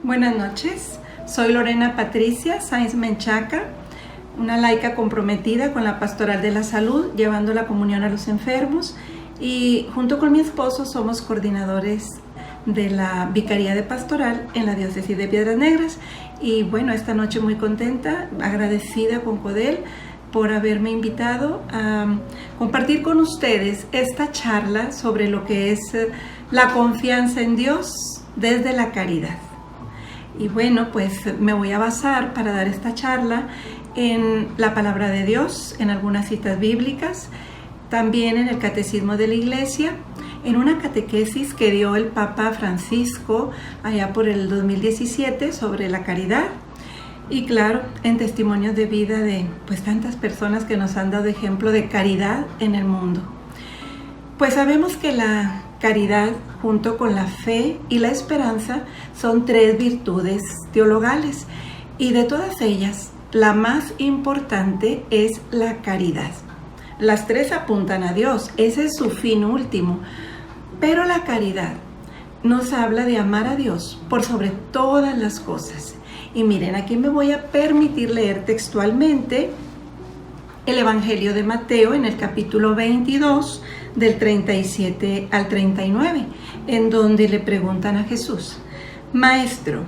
Buenas noches, soy Lorena Patricia Sáenz Menchaca, una laica comprometida con la Pastoral de la Salud, llevando la comunión a los enfermos, y junto con mi esposo somos coordinadores de la Vicaría de Pastoral en la Diócesis de Piedras Negras. Y bueno, esta noche muy contenta, agradecida con CODEL por haberme invitado a compartir con ustedes esta charla sobre lo que es la confianza en Dios desde la caridad. Y bueno, pues me voy a basar para dar esta charla en la palabra de Dios, en algunas citas bíblicas, también en el Catecismo de la Iglesia, en una catequesis que dio el Papa Francisco allá por el 2017 sobre la caridad, y claro, en testimonios de vida de pues tantas personas que nos han dado ejemplo de caridad en el mundo. Pues sabemos que la caridad, junto con la fe y la esperanza, son tres virtudes teologales, y de todas ellas, la más importante es la caridad. Las tres apuntan a Dios, ese es su fin último, pero la caridad nos habla de amar a Dios por sobre todas las cosas. Y miren, aquí me voy a permitir leer textualmente el Evangelio de Mateo en el capítulo 22, del 37 al 39, en donde le preguntan a Jesús: Maestro,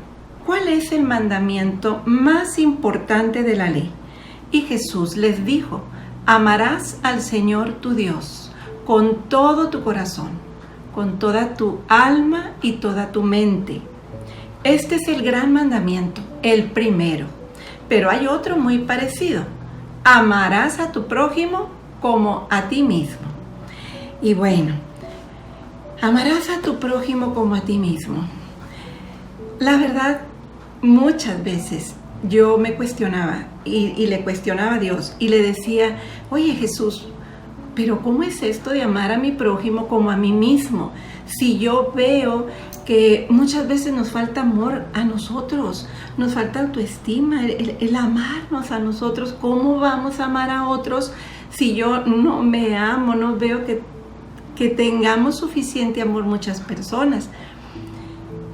¿cuál es el mandamiento más importante de la ley? Y Jesús les dijo: amarás al Señor tu Dios con todo tu corazón, con toda tu alma y toda tu mente. Este es el gran mandamiento, el primero. Pero hay otro muy parecido: amarás a tu prójimo como a ti mismo. Y bueno, amarás a tu prójimo como a ti mismo. La verdad, muchas veces yo me cuestionaba y le cuestionaba a Dios y le decía: oye Jesús, pero ¿cómo es esto de amar a mi prójimo como a mí mismo? Si yo veo que muchas veces nos falta amor a nosotros, nos falta autoestima, el amarnos a nosotros. ¿Cómo vamos a amar a otros si yo no me amo, no veo que tengamos suficiente amor muchas personas?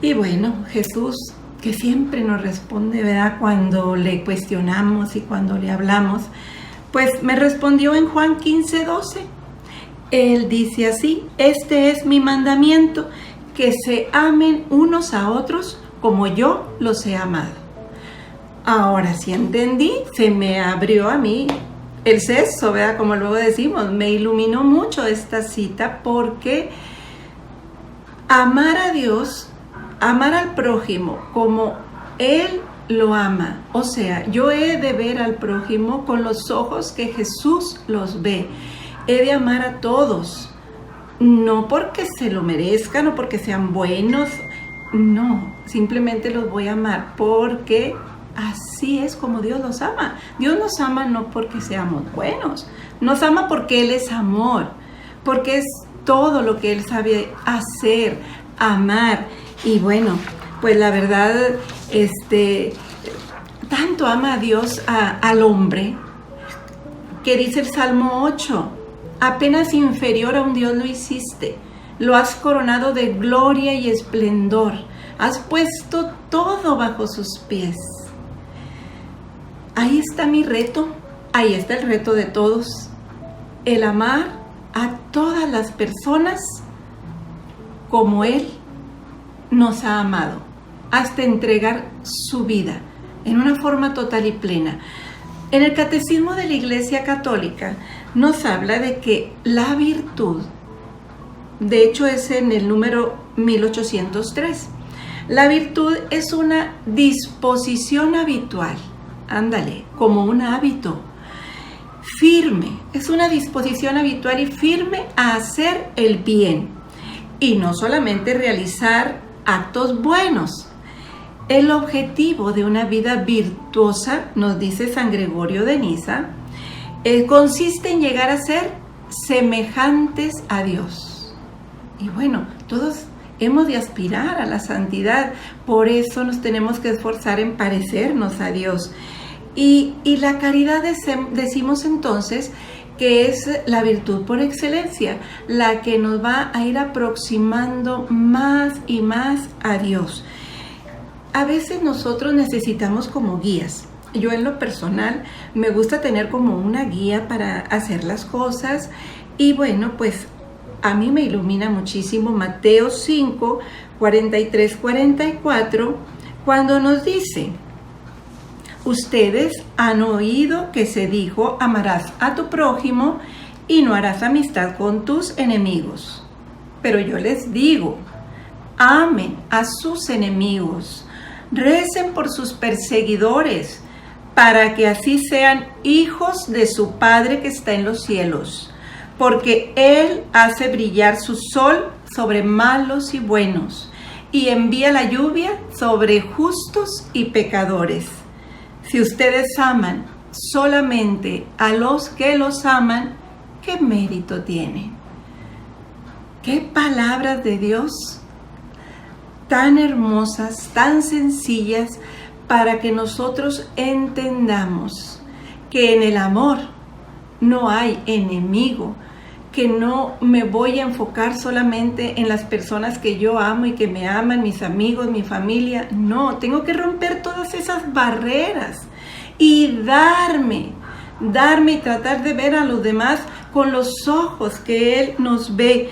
Y bueno, Jesús, que siempre nos responde, ¿verdad?, cuando le cuestionamos y cuando le hablamos, pues me respondió en Juan 15:12. Él dice así: este es mi mandamiento, que se amen unos a otros como yo los he amado. Ahora sí entendí, se me abrió a mí el cesto, ¿verdad?, como luego decimos, me iluminó mucho esta cita, porque amar a Dios, amar al prójimo como Él lo ama, o sea, yo he de ver al prójimo con los ojos que Jesús los ve. He de amar a todos, no porque se lo merezcan o porque sean buenos, no, simplemente los voy a amar porque así es como Dios los ama. Dios nos ama no porque seamos buenos, nos ama porque Él es amor, porque es todo lo que Él sabe hacer, amar. Y bueno, pues la verdad, tanto ama a Dios al hombre, que dice el Salmo 8, apenas inferior a un Dios lo hiciste, lo has coronado de gloria y esplendor, has puesto todo bajo sus pies. Ahí está mi reto, ahí está el reto de todos, el amar a todas las personas como Él nos ha amado, hasta entregar su vida en una forma total y plena. En el Catecismo de la Iglesia Católica nos habla de que la virtud, de hecho es en el número 1803, la virtud es una disposición habitual, ándale, como un hábito, firme, es una disposición habitual y firme a hacer el bien, y no solamente realizar actos buenos. El objetivo de una vida virtuosa, nos dice San Gregorio de Niza, consiste en llegar a ser semejantes a Dios. Y bueno, todos hemos de aspirar a la santidad, por eso nos tenemos que esforzar en parecernos a Dios. Y la caridad decimos entonces que es la virtud por excelencia, la que nos va a ir aproximando más y más a Dios. a veces nosotros necesitamos como guías. Yo en lo personal me gusta tener como una guía para hacer las cosas y bueno, pues a mí me ilumina muchísimo Mateo 5, 43, 44, cuando nos dice: ustedes han oído que se dijo, amarás a tu prójimo y no harás amistad con tus enemigos. Pero yo les digo, amen a sus enemigos, recen por sus perseguidores, para que así sean hijos de su Padre que está en los cielos, porque Él hace brillar su sol sobre malos y buenos, y envía la lluvia sobre justos y pecadores. Si ustedes aman solamente a los que los aman, ¿qué mérito tienen? ¿Qué palabras de Dios tan hermosas, tan sencillas, para que nosotros entendamos que en el amor no hay enemigo, que no me voy a enfocar solamente en las personas que yo amo y que me aman, mis amigos, mi familia? No, tengo que romper todas esas barreras y darme y tratar de ver a los demás con los ojos que Él nos ve.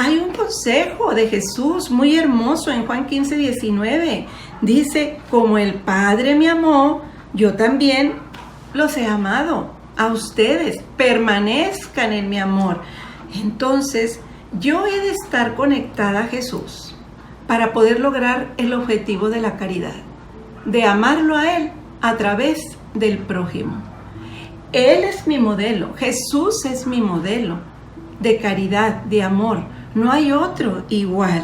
Hay un consejo de Jesús muy hermoso en Juan 15, 19. Dice, como el Padre me amó, yo también los he amado a ustedes. Permanezcan en mi amor. Entonces, yo he de estar conectada a Jesús para poder lograr el objetivo de la caridad, de amarlo a Él a través del prójimo. Él es mi modelo, Jesús es mi modelo de caridad, de amor. No hay otro igual.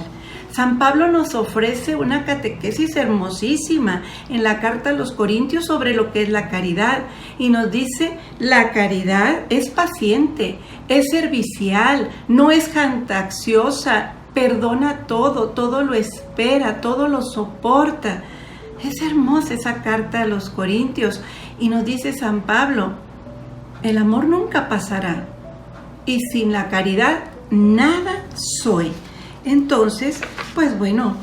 San Pablo nos ofrece una catequesis hermosísima en la carta a los Corintios sobre lo que es la caridad y nos dice: la caridad es paciente, es servicial, no es jactanciosa, perdona todo, todo lo espera, todo lo soporta. Es hermosa esa carta a los Corintios y nos dice San Pablo: el amor nunca pasará y sin la caridad nada soy. Entonces, pues bueno,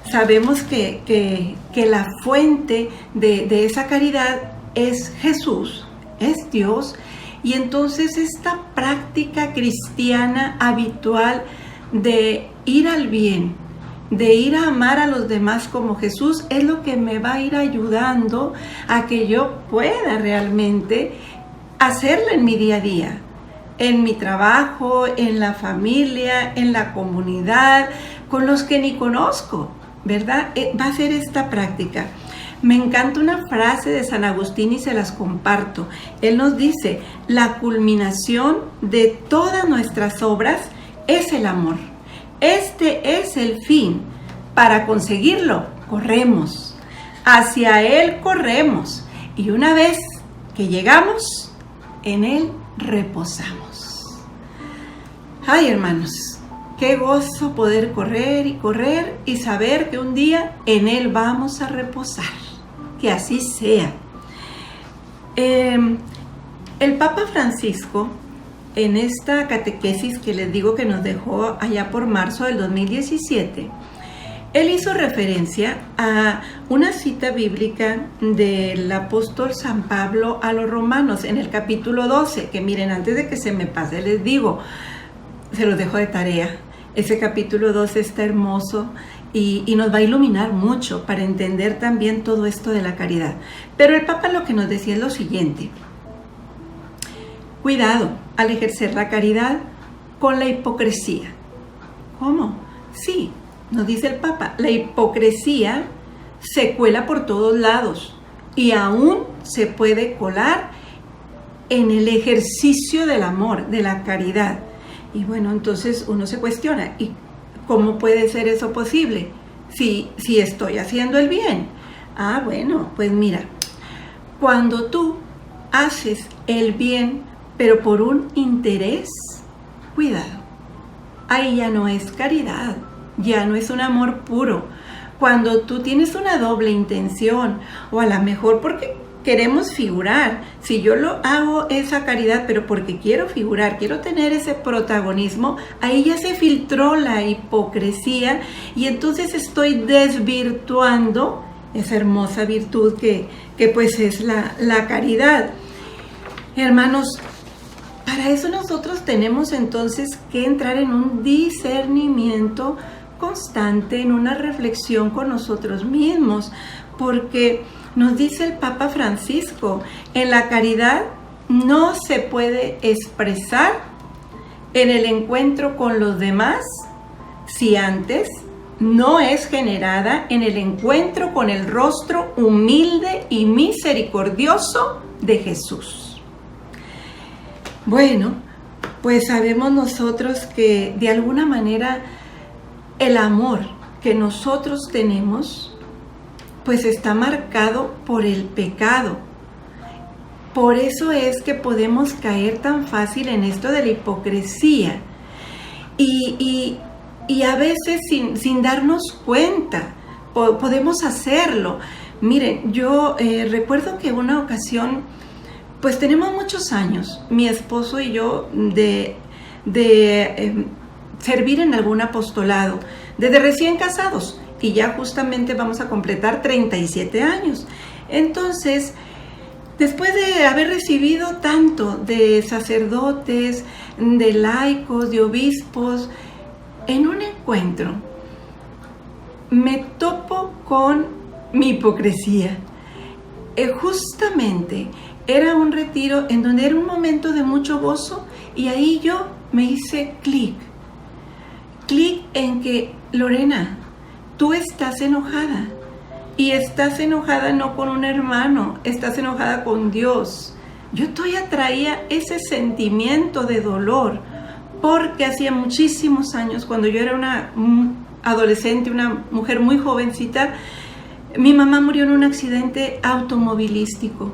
sabemos que la fuente de esa caridad es Jesús, es Dios. Y entonces esta práctica cristiana habitual de ir al bien, de ir a amar a los demás como Jesús, es lo que me va a ir ayudando a que yo pueda realmente hacerlo en mi día a día. En mi trabajo, en la familia, en la comunidad, con los que ni conozco, ¿verdad? Va a ser esta práctica. Me encanta una frase de San Agustín y se las comparto. Él nos dice: la culminación de todas nuestras obras es el amor. Este es el fin. Para conseguirlo, corremos. Hacia Él corremos. Y una vez que llegamos, en Él reposamos. Ay, hermanos, qué gozo poder correr y saber que un día en Él vamos a reposar. Que así sea. El Papa Francisco, en esta catequesis que les digo que nos dejó allá por marzo del 2017, él hizo referencia a una cita bíblica del apóstol San Pablo a los romanos en el capítulo 12, que miren, antes de que se me pase les digo, se los dejo de tarea. Ese capítulo 12 está hermoso y nos va a iluminar mucho para entender también todo esto de la caridad. Pero el Papa lo que nos decía es lo siguiente: cuidado al ejercer la caridad con la hipocresía. ¿Cómo? Sí, nos dice el Papa, la hipocresía se cuela por todos lados y aún se puede colar en el ejercicio del amor, de la caridad. Y bueno, entonces uno se cuestiona, ¿y cómo puede ser eso posible? Si estoy haciendo el bien. Ah, bueno, pues mira, cuando tú haces el bien, pero por un interés, cuidado, ahí ya no es caridad, ya no es un amor puro. Cuando tú tienes una doble intención, o a lo mejor porque queremos figurar. Si yo lo hago esa caridad, pero porque quiero figurar, quiero tener ese protagonismo, ahí ya se filtró la hipocresía y entonces estoy desvirtuando esa hermosa virtud que pues es la caridad. Hermanos, para eso nosotros tenemos entonces que entrar en un discernimiento constante, en una reflexión con nosotros mismos, porque nos dice el Papa Francisco, en la caridad no se puede expresar en el encuentro con los demás si antes no es generada en el encuentro con el rostro humilde y misericordioso de Jesús. Bueno, pues sabemos nosotros que de alguna manera el amor que nosotros tenemos pues está marcado por el pecado. Por eso es que podemos caer tan fácil en esto de la hipocresía y a veces sin darnos cuenta podemos hacerlo. Miren, yo recuerdo que una ocasión, pues tenemos muchos años, mi esposo y yo, de servir en algún apostolado, desde recién casados, y ya justamente vamos a completar 37 años. Entonces, después de haber recibido tanto de sacerdotes, de laicos, de obispos, en un encuentro me topo con mi hipocresía. Justamente era un retiro en donde era un momento de mucho gozo y ahí yo me hice clic en que, Lorena, tú estás enojada y estás enojada no con un hermano, estás enojada con Dios. Yo todavía traía ese sentimiento de dolor porque hacía muchísimos años, cuando yo era una adolescente, una mujer muy jovencita, mi mamá murió en un accidente automovilístico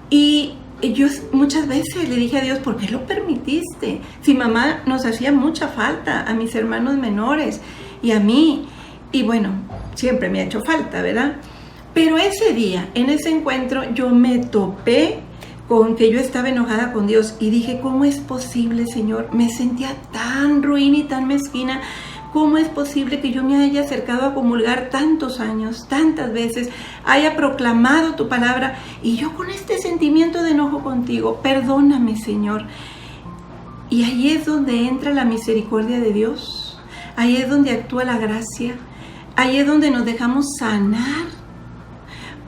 y yo muchas veces le dije a Dios, ¿por qué lo permitiste? Si mamá nos hacía mucha falta, a mis hermanos menores y a mí. Y bueno, siempre me ha hecho falta, ¿verdad? Pero ese día, en ese encuentro, yo me topé con que yo estaba enojada con Dios y dije, ¿cómo es posible, Señor? Me sentía tan ruin y tan mezquina. ¿Cómo es posible que yo me haya acercado a comulgar tantos años, tantas veces, haya proclamado tu palabra y yo con este sentimiento de enojo contigo? Perdóname, Señor. Y ahí es donde entra la misericordia de Dios. Ahí es donde actúa la gracia. Ahí es donde nos dejamos sanar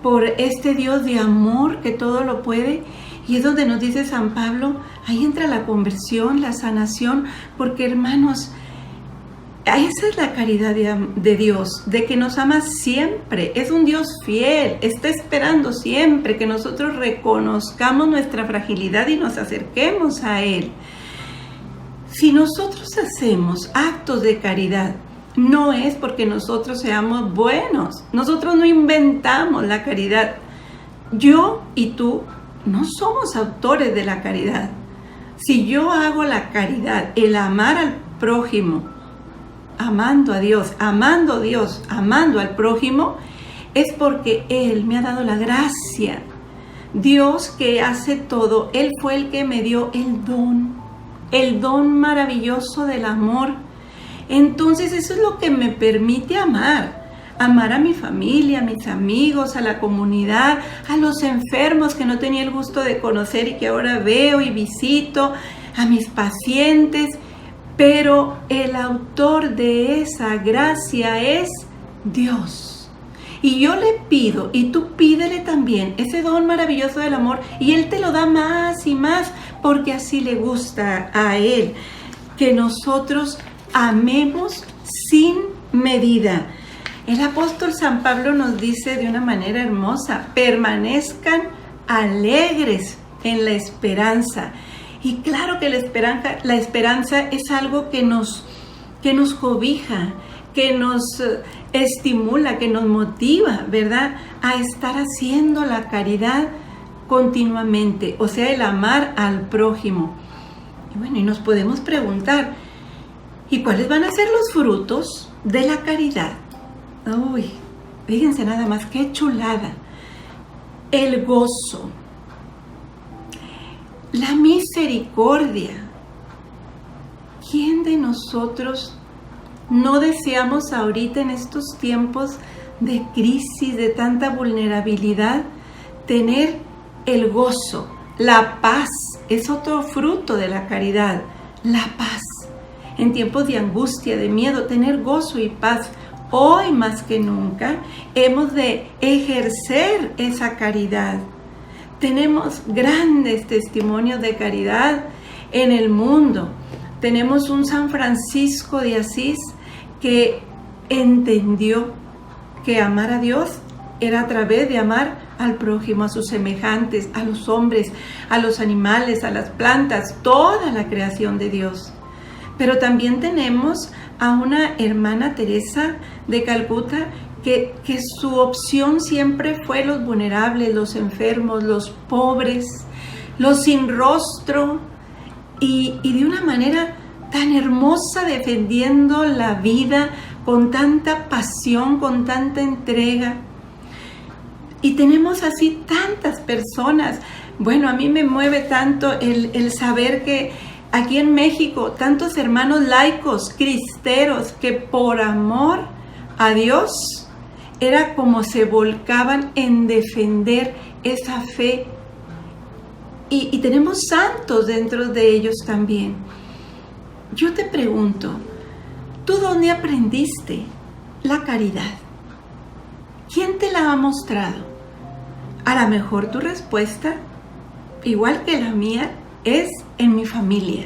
por este Dios de amor que todo lo puede. Y es donde nos dice San Pablo, ahí entra la conversión, la sanación, porque hermanos, esa es la caridad de Dios, de que nos ama siempre. Es un Dios fiel, está esperando siempre que nosotros reconozcamos nuestra fragilidad y nos acerquemos a Él. Si nosotros hacemos actos de caridad, no es porque nosotros seamos buenos. Nosotros no inventamos la caridad. Yo y tú no somos autores de la caridad. Si yo hago la caridad, el amar al prójimo, amando a Dios, amando al prójimo, es porque Él me ha dado la gracia. Dios que hace todo, Él fue el que me dio el don maravilloso del amor. Entonces eso es lo que me permite amar a mi familia, a mis amigos, a la comunidad, a los enfermos que no tenía el gusto de conocer y que ahora veo y visito, a mis pacientes. Pero el autor de esa gracia es Dios. Y yo le pido, y tú pídele también, ese don maravilloso del amor, y Él te lo da más y más, porque así le gusta a Él, que nosotros amemos sin medida. El apóstol San Pablo nos dice de una manera hermosa, permanezcan alegres en la esperanza. Y claro que la esperanza es algo que nos cobija, que nos estimula, que nos motiva, ¿verdad? A estar haciendo la caridad continuamente, o sea, el amar al prójimo. Y bueno, y nos podemos preguntar, ¿y cuáles van a ser los frutos de la caridad? Uy, fíjense nada más, qué chulada. el gozo, la misericordia. ¿Quién de nosotros no deseamos ahorita en estos tiempos de crisis, de tanta vulnerabilidad, tener el gozo, la paz? Es otro fruto de la caridad, la paz. En tiempos de angustia, de miedo, tener gozo y paz. Hoy más que nunca hemos de ejercer esa caridad. Tenemos grandes testimonios de caridad en el mundo. Tenemos un San Francisco de Asís que entendió que amar a Dios era a través de amar al prójimo, a sus semejantes, a los hombres, a los animales, a las plantas, toda la creación de Dios. Pero también tenemos a una hermana Teresa de Calcuta que su opción siempre fue los vulnerables, los enfermos, los pobres, los sin rostro, y de una manera tan hermosa defendiendo la vida con tanta pasión, con tanta entrega. Y tenemos así tantas personas. Bueno, a mí me mueve tanto el saber que aquí en México, tantos hermanos laicos, cristeros, que por amor a Dios era como se volcaban en defender esa fe. Y tenemos santos dentro de ellos también. Yo te pregunto, ¿tú dónde aprendiste la caridad? ¿Quién te la ha mostrado? A lo mejor tu respuesta, igual que la mía, es en mi familia.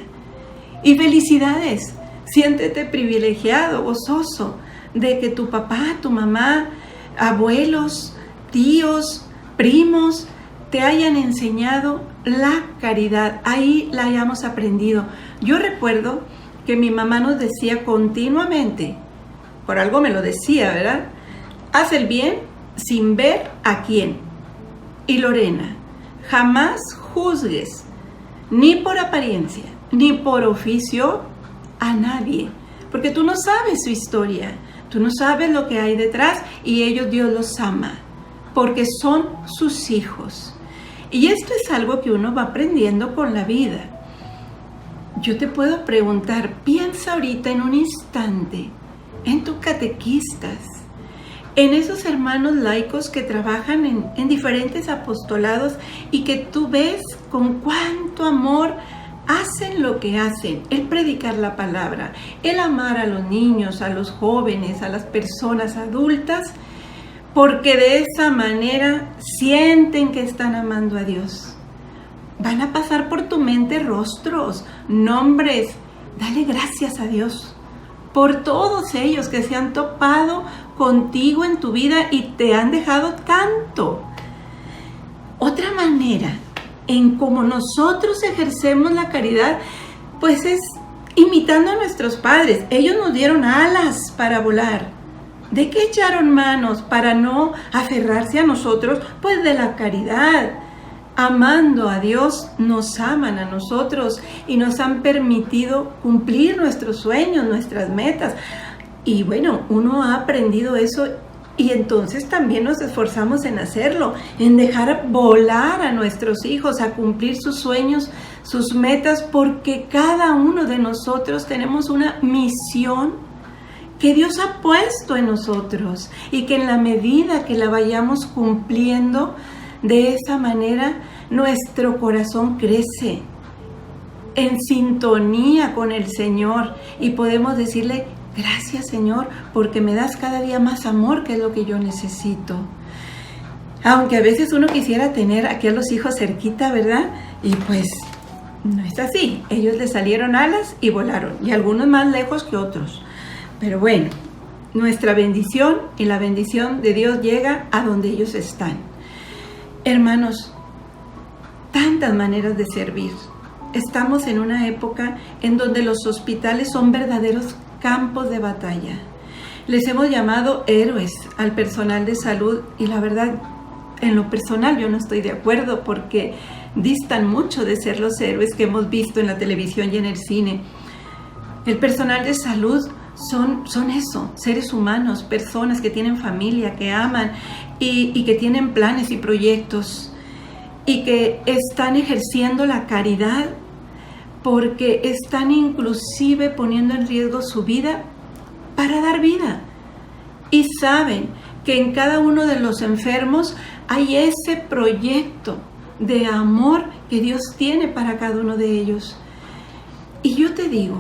Y felicidades, siéntete privilegiado, gozoso, de que tu papá, tu mamá, abuelos, tíos, primos, te hayan enseñado la caridad, ahí la hayamos aprendido. Yo recuerdo que mi mamá nos decía continuamente, por algo me lo decía, ¿verdad? Haz el bien sin ver a quién. Y Lorena, jamás juzgues, ni por apariencia, ni por oficio, a nadie, porque tú no sabes su historia, tú no sabes lo que hay detrás, y ellos, Dios los ama, porque son sus hijos. Y esto es algo que uno va aprendiendo con la vida. Yo te puedo preguntar, piensa ahorita en un instante en tus catequistas, en esos hermanos laicos que trabajan en diferentes apostolados y que tú ves con cuánto amor hacen lo que hacen, el predicar la palabra, el amar a los niños, a los jóvenes, a las personas adultas, porque de esa manera sienten que están amando a Dios. Van a pasar por tu mente rostros, nombres. Dale gracias a Dios por todos ellos que se han topado contigo en tu vida y te han dejado tanto. Otra manera en cómo nosotros ejercemos la caridad, pues es imitando a nuestros padres. Ellos nos dieron alas para volar. ¿De qué echaron manos para no aferrarse a nosotros? Pues de la caridad. Amando a Dios, nos aman a nosotros y nos han permitido cumplir nuestros sueños, nuestras metas. Y bueno, uno ha aprendido eso y entonces también nos esforzamos en hacerlo, en dejar volar a nuestros hijos, a cumplir sus sueños, sus metas, porque cada uno de nosotros tenemos una misión que Dios ha puesto en nosotros y que en la medida que la vayamos cumpliendo, de esa manera nuestro corazón crece en sintonía con el Señor y podemos decirle, gracias Señor, porque me das cada día más amor, que es lo que yo necesito. Aunque a veces uno quisiera tener aquí a los hijos cerquita, ¿verdad? Y pues no es así. Ellos les salieron alas y volaron, y algunos más lejos que otros. Pero bueno, nuestra bendición y la bendición de Dios llega a donde ellos están. Hermanos, tantas maneras de servir. Estamos en una época en donde los hospitales son verdaderos campos de batalla. Les hemos llamado héroes al personal de salud y la verdad, en lo personal yo no estoy de acuerdo porque distan mucho de ser los héroes que hemos visto en la televisión y en el cine. El personal de salud son eso, seres humanos, personas que tienen familia, que aman y que tienen planes y proyectos y que están ejerciendo la caridad porque están inclusive poniendo en riesgo su vida para dar vida. Y saben que en cada uno de los enfermos hay ese proyecto de amor que Dios tiene para cada uno de ellos. Y yo te digo,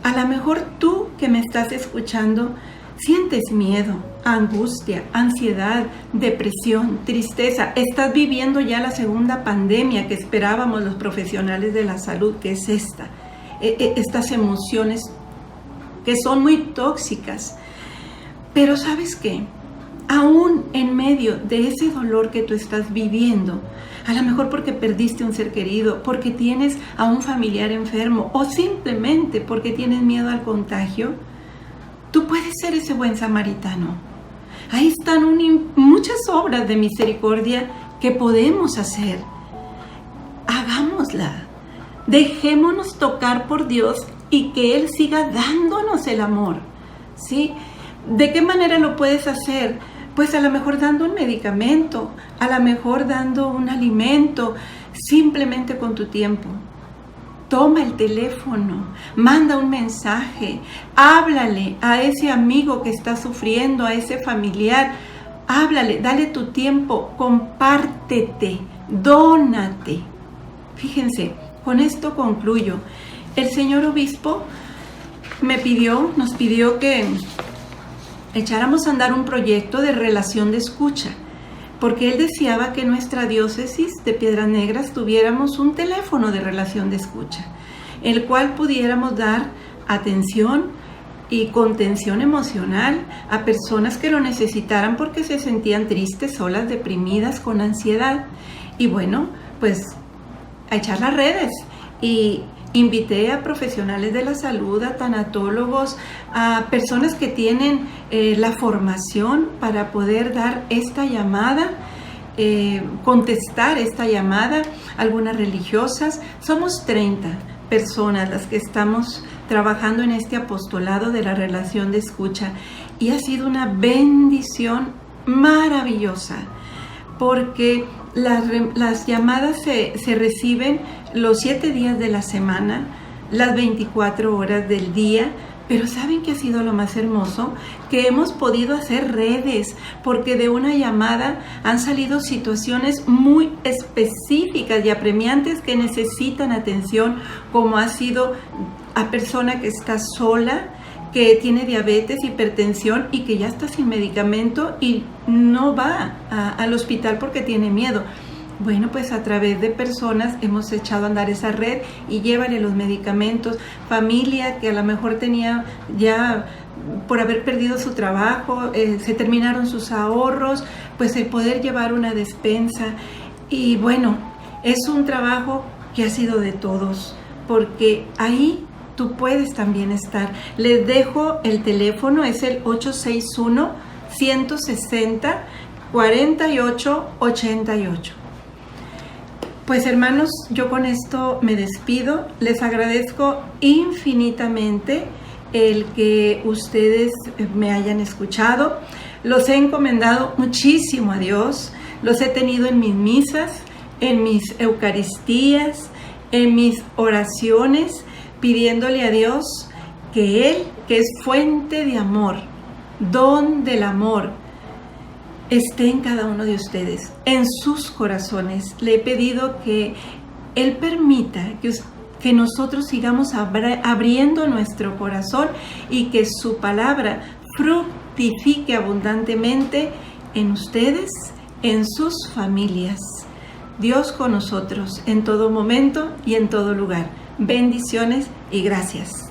a lo mejor tú que me estás escuchando sientes miedo, angustia, ansiedad, depresión, tristeza. Estás viviendo ya la segunda pandemia que esperábamos los profesionales de la salud, que es estas emociones que son muy tóxicas. Pero ¿sabes qué? Aún en medio de ese dolor que tú estás viviendo, a lo mejor porque perdiste un ser querido, porque tienes a un familiar enfermo o simplemente porque tienes miedo al contagio, tú puedes ser ese buen samaritano. Ahí están muchas obras de misericordia que podemos hacer. Hagámosla. Dejémonos tocar por Dios y que Él siga dándonos el amor, ¿sí? ¿De qué manera lo puedes hacer? Pues a lo mejor dando un medicamento, a lo mejor dando un alimento, simplemente con tu tiempo. Toma el teléfono, manda un mensaje, háblale a ese amigo que está sufriendo, a ese familiar, háblale, dale tu tiempo, compártete, dónate. Fíjense, con esto concluyo. El señor obispo nos pidió que echáramos a andar un proyecto de relación de escucha, porque él deseaba que en nuestra diócesis de Piedras Negras tuviéramos un teléfono de relación de escucha, el cual pudiéramos dar atención y contención emocional a personas que lo necesitaran porque se sentían tristes, solas, deprimidas, con ansiedad. Y bueno, pues a echar las redes y invité a profesionales de la salud, a tanatólogos, a personas que tienen la formación para poder dar esta llamada, contestar esta llamada, algunas religiosas. Somos 30 personas las que estamos trabajando en este apostolado de la relación de escucha y ha sido una bendición maravillosa porque las llamadas se reciben los 7 días de la semana, las 24 horas del día, pero ¿saben qué ha sido lo más hermoso? Que hemos podido hacer redes, porque de una llamada han salido situaciones muy específicas y apremiantes que necesitan atención, como ha sido a persona que está sola, que tiene diabetes, hipertensión y que ya está sin medicamento y no va al hospital porque tiene miedo. Bueno, pues a través de personas hemos echado a andar esa red y llévale los medicamentos. Familia que a lo mejor tenía ya, por haber perdido su trabajo, se terminaron sus ahorros, pues el poder llevar una despensa. Y bueno, es un trabajo que ha sido de todos, porque ahí tú puedes también estar. Les dejo el teléfono, es el 861-160-4888. Pues hermanos, yo con esto me despido. Les agradezco infinitamente el que ustedes me hayan escuchado. Los he encomendado muchísimo a Dios. Los he tenido en mis misas, en mis eucaristías, en mis oraciones, pidiéndole a Dios que Él, que es fuente de amor, don del amor, esté en cada uno de ustedes, en sus corazones. Le he pedido que Él permita que nosotros sigamos abriendo nuestro corazón y que su palabra fructifique abundantemente en ustedes, en sus familias. Dios con nosotros en todo momento y en todo lugar. Bendiciones y gracias.